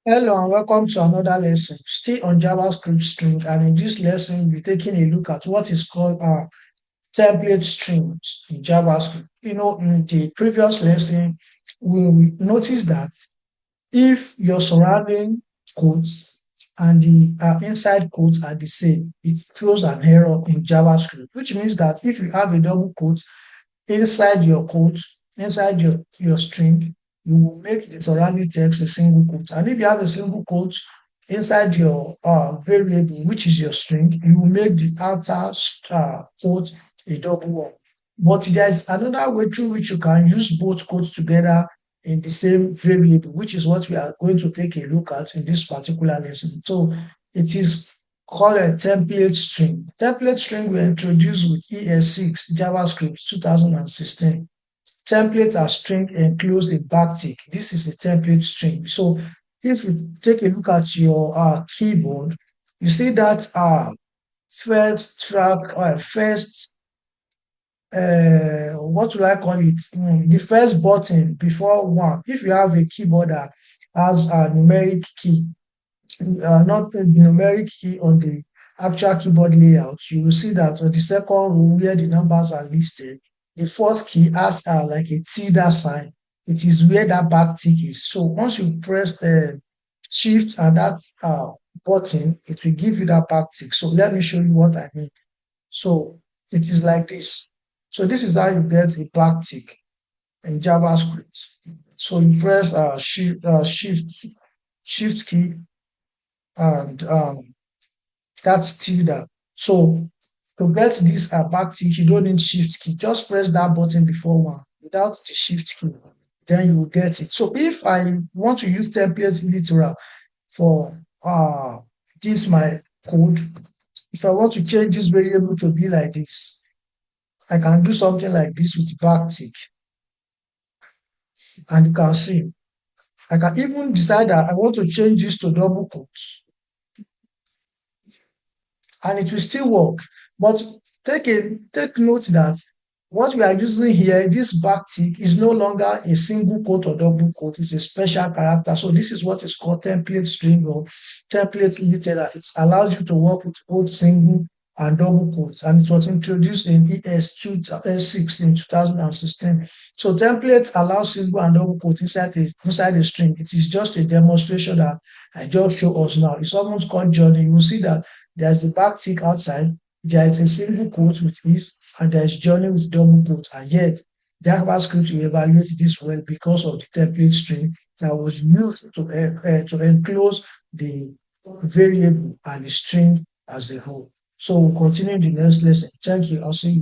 Hello and welcome to another lesson, still on JavaScript string. And in this lesson, we'll be taking a look at what is called template strings in JavaScript. In the previous lesson, we noticed that if your surrounding codes and the inside codes are the same, it throws an error in JavaScript, which means that if you have a double quote inside your code, inside your string, you will make the surrounding text a single quote. And if you have a single quote inside your variable, which is your string, you will make the outer quote a double one. But there's another way through which you can use both quotes together in the same variable, which is what we are going to take a look at in this particular lesson. So it is called a template string. Template string were introduced with ES6 JavaScript 2016. Template as string enclosed a backtick. This is a template string. So if you take a look at your keyboard, you see that first track or first what will I call it? The first button before one. If you have a keyboard that has a numeric key, not the numeric key on the actual keyboard layout, you will see that on the second row where the numbers are listed, the first key has like a tilde sign. It is where that backtick is. So once you press the shift and that button, it will give you that backtick. So let me show you what I mean. So it is like this. So this is how you get a backtick in JavaScript. So you press shift key and that's tilde. So to get this backtick, you don't need shift key. Just press that button before one without the shift key. Then you will get it. So if I want to use template literal for this my code, if I want to change this variable to be like this, I can do something like this with the backtick. And you can see, I can even decide that I want to change this to double quotes. And it will still work. But take note that what we are using here, this backtick, is no longer a single quote or double quote. It's a special character. So this is what is called template string or template literal. It allows you to work with both single and double quotes. And it was introduced in ES6 in 2016. So templates allow single and double quotes inside a string. It is just a demonstration that I just show us now. It's almost called journey. You will see that there's the backtick outside, there is a single quote with is, and there is journey with double quote. And yet, JavaScript will evaluate this well because of the template string that was used to enclose the variable and the string as a whole. So we'll continue in the next lesson. Thank you. I'll see you.